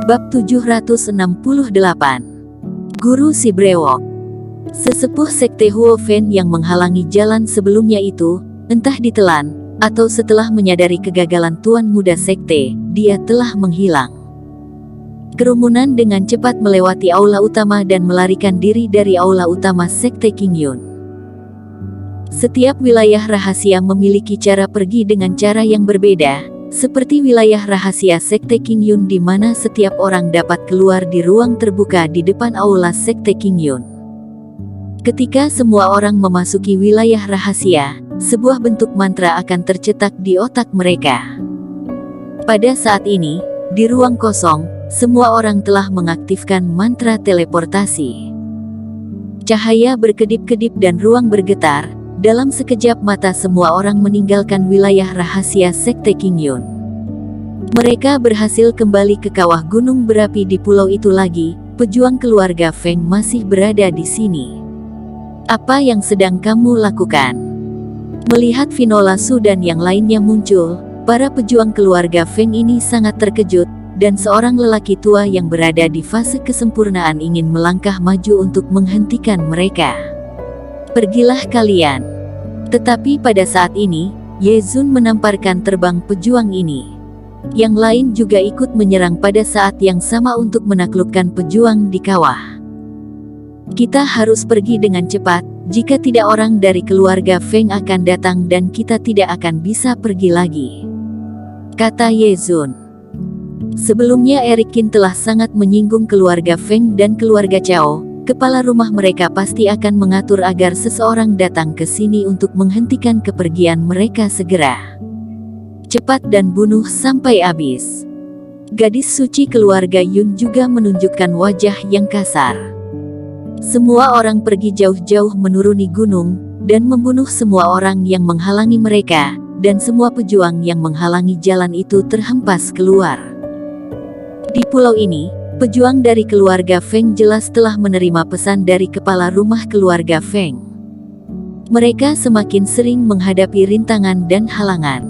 Bab 768. Guru si Brewok. Sesepuh sekte Huofen yang menghalangi jalan sebelumnya itu, entah ditelan, atau setelah menyadari kegagalan tuan muda sekte, dia telah menghilang. Kerumunan dengan cepat melewati aula utama dan melarikan diri dari aula utama sekte Qingyun. Setiap wilayah rahasia memiliki cara pergi dengan cara yang berbeda, seperti wilayah rahasia sekte Qingyun di mana setiap orang dapat keluar di ruang terbuka di depan aula sekte Qingyun. Ketika semua orang memasuki wilayah rahasia, sebuah bentuk mantra akan tercetak di otak mereka. Pada saat ini, di ruang kosong, semua orang telah mengaktifkan mantra teleportasi. Cahaya berkedip-kedip dan ruang bergetar. Dalam sekejap mata semua orang meninggalkan wilayah rahasia sekte Qingyun. Mereka berhasil kembali ke kawah gunung berapi di pulau itu lagi. Pejuang keluarga Feng masih berada di sini. Apa yang sedang kamu lakukan? Melihat Finola Su dan yang lainnya muncul, para pejuang keluarga Feng ini sangat terkejut, dan seorang lelaki tua yang berada di fase kesempurnaan ingin melangkah maju untuk menghentikan mereka. Pergilah kalian. Tetapi pada saat ini, Ye Zun menamparkan terbang pejuang ini. Yang lain juga ikut menyerang pada saat yang sama untuk menaklukkan pejuang di kawah. Kita harus pergi dengan cepat, jika tidak orang dari keluarga Feng akan datang dan kita tidak akan bisa pergi lagi, kata Ye Zun. Sebelumnya Eric Qin telah sangat menyinggung keluarga Feng dan keluarga Chao. Kepala rumah mereka pasti akan mengatur agar seseorang datang ke sini untuk menghentikan kepergian mereka segera. Cepat dan bunuh sampai habis. Gadis suci keluarga Yun juga menunjukkan wajah yang kasar. Semua orang pergi jauh-jauh menuruni gunung, dan membunuh semua orang yang menghalangi mereka, dan semua pejuang yang menghalangi jalan itu terhempas keluar. Di pulau ini, pejuang dari keluarga Feng jelas telah menerima pesan dari kepala rumah keluarga Feng. Mereka semakin sering menghadapi rintangan dan halangan.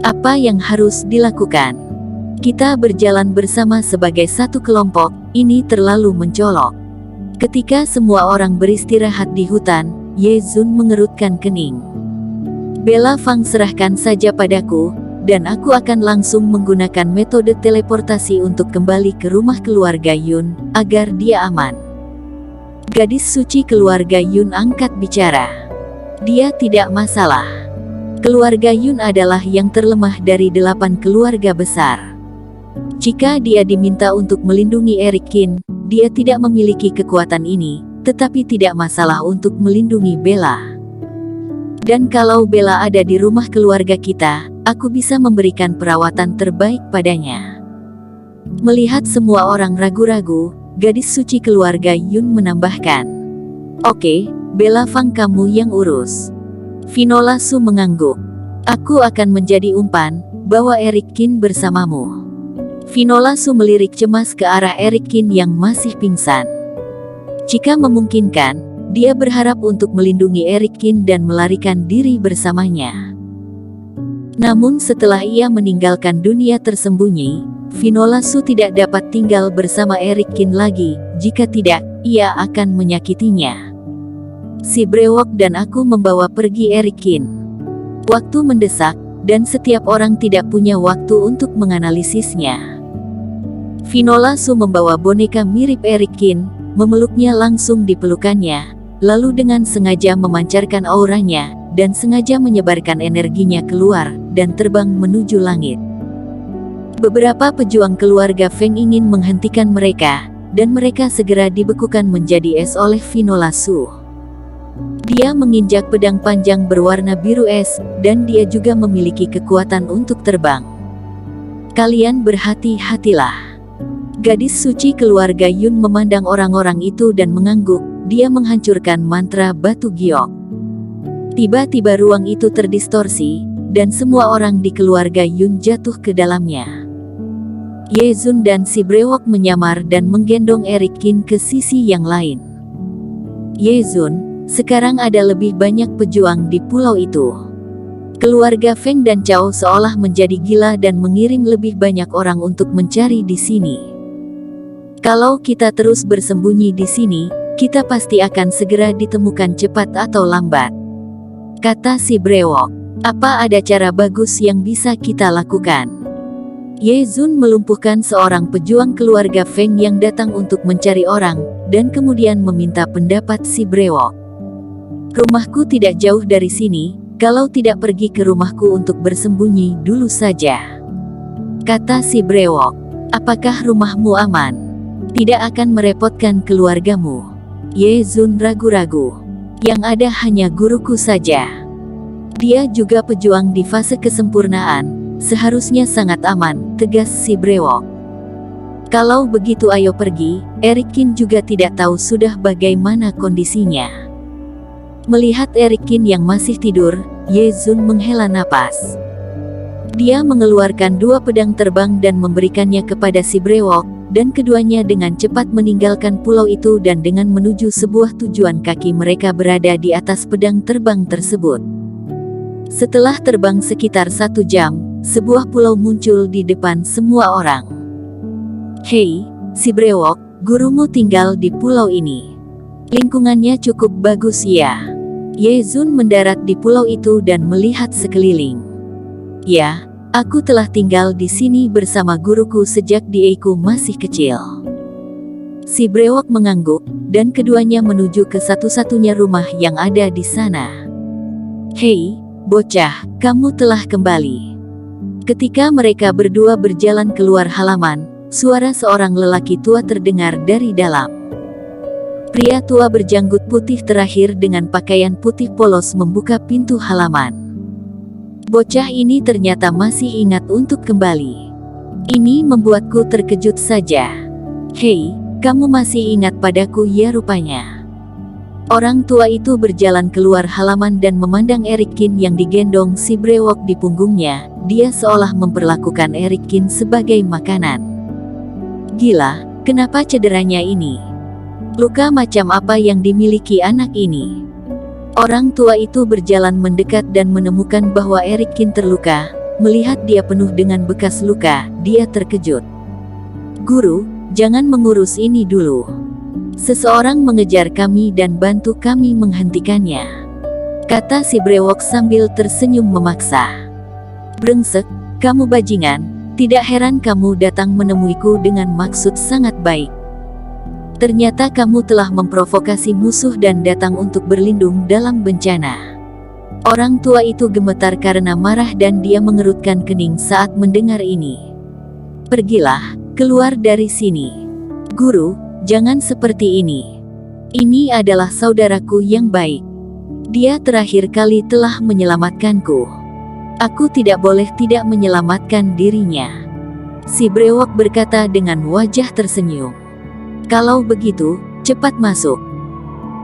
Apa yang harus dilakukan? Kita berjalan bersama sebagai satu kelompok, ini terlalu mencolok. Ketika semua orang beristirahat di hutan, Ye Zun mengerutkan kening. Bella Fang, serahkan saja padaku, dan aku akan langsung menggunakan metode teleportasi untuk kembali ke rumah keluarga Yun, agar dia aman. Gadis suci keluarga Yun angkat bicara. Dia tidak masalah. Keluarga Yun adalah yang terlemah dari 8 keluarga besar. Jika dia diminta untuk melindungi Eric Qin, dia tidak memiliki kekuatan ini, tetapi tidak masalah untuk melindungi Bella. Dan kalau Bella ada di rumah keluarga kita, aku bisa memberikan perawatan terbaik padanya. Melihat semua orang ragu-ragu, gadis suci keluarga Yun menambahkan. Oke, Bella Fang, kamu yang urus. Finola Su mengangguk. Aku akan menjadi umpan, bawa Eric Qin bersamamu. Finola Su melirik cemas ke arah Eric Qin yang masih pingsan. Jika memungkinkan, dia berharap untuk melindungi Eric Qin dan melarikan diri bersamanya. Namun setelah ia meninggalkan dunia tersembunyi, Finola Su tidak dapat tinggal bersama Eric Qin lagi. Jika tidak, ia akan menyakitinya. Si Brewok dan aku membawa pergi Eric Qin. Waktu mendesak, dan setiap orang tidak punya waktu untuk menganalisisnya. Finola Su membawa boneka mirip Eric Qin, memeluknya langsung di pelukannya, lalu dengan sengaja memancarkan auranya, dan sengaja menyebarkan energinya keluar, dan terbang menuju langit. Beberapa pejuang keluarga Feng ingin menghentikan mereka, dan mereka segera dibekukan menjadi es oleh Finola Su. Dia menginjak pedang panjang berwarna biru es, dan dia juga memiliki kekuatan untuk terbang. Kalian berhati-hatilah. Gadis suci keluarga Yun memandang orang-orang itu dan mengangguk. Dia menghancurkan mantra batu giok. Tiba-tiba ruang itu terdistorsi, dan semua orang di keluarga Yun jatuh ke dalamnya. Ye Zun dan si Brewok menyamar dan menggendong Eric Qin ke sisi yang lain. Ye Zun, sekarang ada lebih banyak pejuang di pulau itu. Keluarga Feng dan Chao seolah menjadi gila dan mengirim lebih banyak orang untuk mencari di sini. Kalau kita terus bersembunyi di sini, kita pasti akan segera ditemukan cepat atau lambat, kata si brewok. Apa ada cara bagus yang bisa kita lakukan? Ye Zun melumpuhkan seorang pejuang keluarga Feng yang datang untuk mencari orang, dan kemudian meminta pendapat si brewok. Rumahku tidak jauh dari sini, kalau tidak pergi ke rumahku untuk bersembunyi dulu saja, kata si brewok. Apakah rumahmu aman? Tidak akan merepotkan keluargamu? Ye Zun ragu-ragu. Yang ada hanya guruku saja. Dia juga pejuang di fase kesempurnaan, seharusnya sangat aman, tegas si brewok. Kalau begitu ayo pergi. Eric Qin juga tidak tahu sudah bagaimana kondisinya. Melihat Eric Qin yang masih tidur, Ye Zun menghela napas. Dia mengeluarkan 2 pedang terbang dan memberikannya kepada si brewok, dan keduanya dengan cepat meninggalkan pulau itu dan dengan menuju sebuah tujuan. Kaki mereka berada di atas pedang terbang tersebut. Setelah terbang sekitar 1 jam, sebuah pulau muncul di depan semua orang. Hei, si brewok, gurumu tinggal di pulau ini. Lingkungannya cukup bagus ya. Ye Zun mendarat di pulau itu dan melihat sekeliling. Ya, aku telah tinggal di sini bersama guruku sejak diriku masih kecil. Si brewok mengangguk, dan keduanya menuju ke satu-satunya rumah yang ada di sana. Hei, bocah, kamu telah kembali. Ketika mereka berdua berjalan keluar halaman, suara seorang lelaki tua terdengar dari dalam. Pria tua berjanggut putih terakhir dengan pakaian putih polos membuka pintu halaman. Bocah ini ternyata masih ingat untuk kembali. Ini membuatku terkejut saja. Hei, kamu masih ingat padaku ya rupanya. Orang tua itu berjalan keluar halaman dan memandang Eric Qin yang digendong si brewok di punggungnya. Dia seolah memperlakukan Eric Qin sebagai makanan. Gila, kenapa cederanya ini? Luka macam apa yang dimiliki anak ini? Orang tua itu berjalan mendekat dan menemukan bahwa Eric Qin terluka. Melihat dia penuh dengan bekas luka, dia terkejut. Guru, jangan mengurus ini dulu. Seseorang mengejar kami dan bantu kami menghentikannya, kata si brewok sambil tersenyum memaksa. Brengsek, kamu bajingan, tidak heran kamu datang menemuiku dengan maksud sangat baik. Ternyata kamu telah memprovokasi musuh dan datang untuk berlindung dalam bencana. Orang tua itu gemetar karena marah dan dia mengerutkan kening saat mendengar ini. Pergilah, keluar dari sini. Guru, jangan seperti ini. Ini adalah saudaraku yang baik. Dia terakhir kali telah menyelamatkanku. Aku tidak boleh tidak menyelamatkan dirinya. Si brewok berkata dengan wajah tersenyum. Kalau begitu, cepat masuk.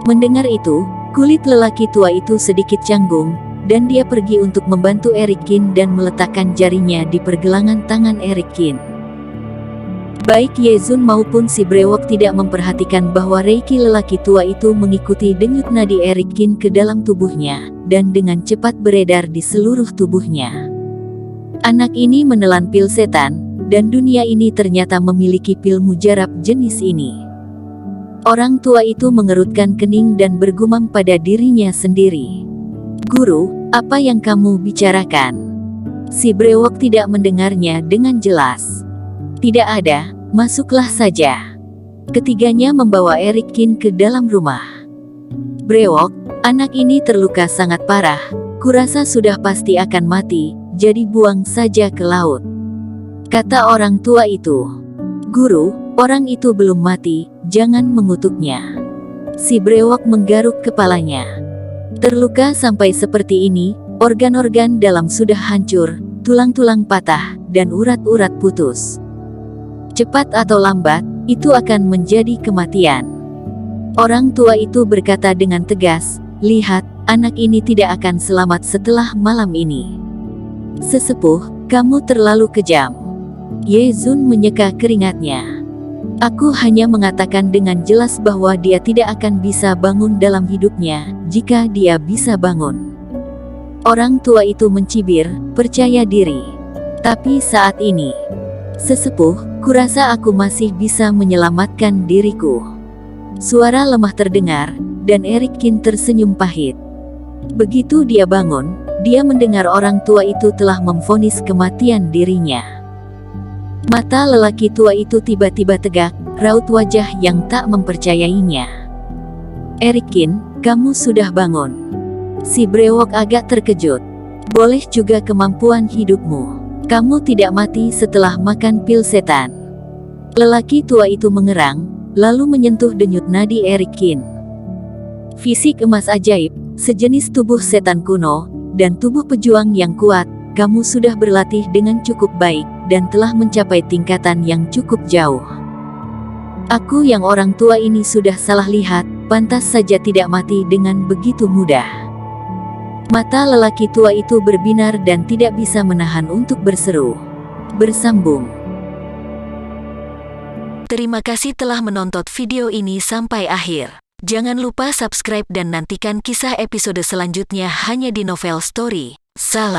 Mendengar itu, kulit lelaki tua itu sedikit canggung, dan dia pergi untuk membantu Eric Qin dan meletakkan jarinya di pergelangan tangan Eric Qin. Baik Ye Zun maupun si brewok tidak memperhatikan bahwa reiki lelaki tua itu mengikuti denyut nadi Eric Qin ke dalam tubuhnya, dan dengan cepat beredar di seluruh tubuhnya. Anak ini menelan pil setan, dan dunia ini ternyata memiliki pil mujarab jenis ini. Orang tua itu mengerutkan kening dan bergumam pada dirinya sendiri. Guru, apa yang kamu bicarakan? Si brewok tidak mendengarnya dengan jelas. Tidak ada. Masuklah saja. Ketiganya membawa Eric Qin ke dalam rumah. Brewok, anak ini terluka sangat parah. Kurasa sudah pasti akan mati, jadi buang saja ke laut, kata orang tua itu. Guru, orang itu belum mati, jangan mengutuknya. Si brewok menggaruk kepalanya. Terluka sampai seperti ini, organ-organ dalam sudah hancur, tulang-tulang patah, dan urat-urat putus. Cepat atau lambat, itu akan menjadi kematian. Orang tua itu berkata dengan tegas, lihat, anak ini tidak akan selamat setelah malam ini. Sesepuh, kamu terlalu kejam. Ye Zun menyeka keringatnya. Aku hanya mengatakan dengan jelas bahwa dia tidak akan bisa bangun dalam hidupnya, jika dia bisa bangun. Orang tua itu mencibir, percaya diri. Tapi saat ini, Sesepuh, kurasa aku masih bisa menyelamatkan diriku. Suara lemah terdengar, dan Erikin tersenyum pahit. Begitu dia bangun, dia mendengar orang tua itu telah memvonis kematian dirinya. Mata lelaki tua itu tiba-tiba tegak, raut wajah yang tak mempercayainya. Erikin, kamu sudah bangun. Si brewok agak terkejut. Boleh juga kemampuan hidupmu. Kamu tidak mati setelah makan pil setan. Lelaki tua itu mengerang, lalu menyentuh denyut nadi Erikin. Fisik emas ajaib, sejenis tubuh setan kuno, dan tubuh pejuang yang kuat, kamu sudah berlatih dengan cukup baik, dan telah mencapai tingkatan yang cukup jauh. Aku yang orang tua ini sudah salah lihat, pantas saja tidak mati dengan begitu mudah. Mata lelaki tua itu berbinar dan tidak bisa menahan untuk berseru. Bersambung. Terima kasih telah menonton video ini sampai akhir. Jangan lupa subscribe dan nantikan kisah episode selanjutnya hanya di Novel Story. Salam.